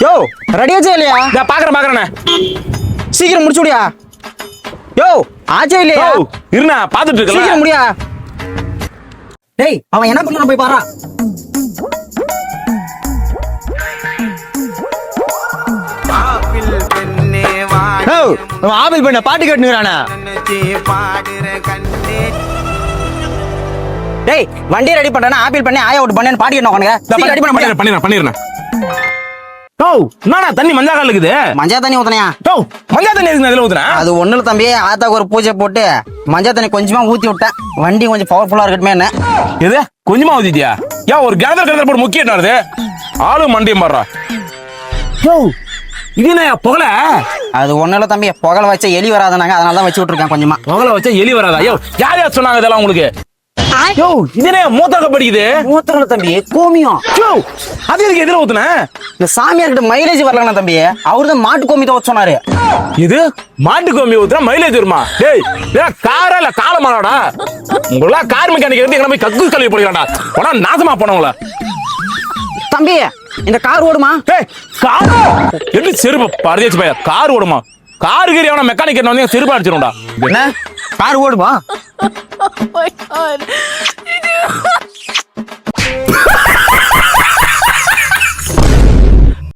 யோ ரெடியாச்சே இல்லையா? நான் பாக்குறேன் சீக்கிரம் முடிச்சு விடியா. யோ ஆச்சே இல்லையா? இருண்ணா பாத்துட்டு இருக்கல. சீக்கிரம் முடியா. டேய் அவன் என்ன பண்ணான் போய் பாறா. ஆப்பிள் பண்ண பாட்டு கேட்டுறானா? டேய் வண்டி ரெடி பண்றானா? ஆப்பிள் பண்ணி ஆயா விட்டு பண்ணேன்னு பாட்டு கேட்டு உட்காருங்க. ரெடி பண்ண பண்ணிடுறேன். ஓ என்னடா தண்ணி மஞ்சா கால் இருக்குது. மஞ்சா தண்ணி ஊத்துனியா? ஓ மஞ்சா தண்ணி எதுக்கு அதுல ஊத்துறேன்? அது ஒண்ணுல தம்பி, ஆத்தாக்கு ஒரு பூஜை போட்டு மஞ்சா தண்ணி கொஞ்சமா ஊத்தி விட்டேன். வண்டி கொஞ்சம் பவர்ஃபுல்லா இருக்கட்டுமே என்ன. எது கொஞ்சமா ஊத்திட்டியா? ஏன் ஒரு கிணத்துல போட்டு முக்கிய என்னது? ஆளு மண்டியம் பாடுறா. யோ இது என்ன புகழ? அது ஒண்ணுல தம்பி, புகழ வச்ச எலி வராதனாங்க, அதனாலதான் வச்சு விட்டுருக்கேன் கொஞ்சமா. புகழ வச்சா எலி வராதா? யோ யார் யார் சொன்னாங்க இதெல்லாம் உங்களுக்கு? யோ இது என்ன மூத்தக படிக்குது? மூத்திரம் தம்பி, கோமியம். யோ அது எதுக்கு எதிர ஊத்துன? இந்த சாமியார்கிட்ட மைலேஜ் வரலங்கண்ணா தம்பி, அவருதான் மாட்டு கோமி தான் சொன்னாரு. இது மாட்டு கோமி ஊத்துனா மைலேஜ் வருமா? டேய் காரா இல்ல காலமாடா? உங்களா கார் மெக்கானிக் எடுத்து எங்க போய் கக்கு கழுவி போடுறாடா. போனா நாசமா போனவங்கள. தம்பி இந்த கார் ஓடுமா? டேய் கார் எப்படி செருப்பு பரதேசி பையா? கார் ஓடுமா? கார் கீரி அவன மெக்கானிக் என்ன வந்து செருப்பு அடிச்சிடும்டா. என்ன கார் ஓடுமா? Oh my god.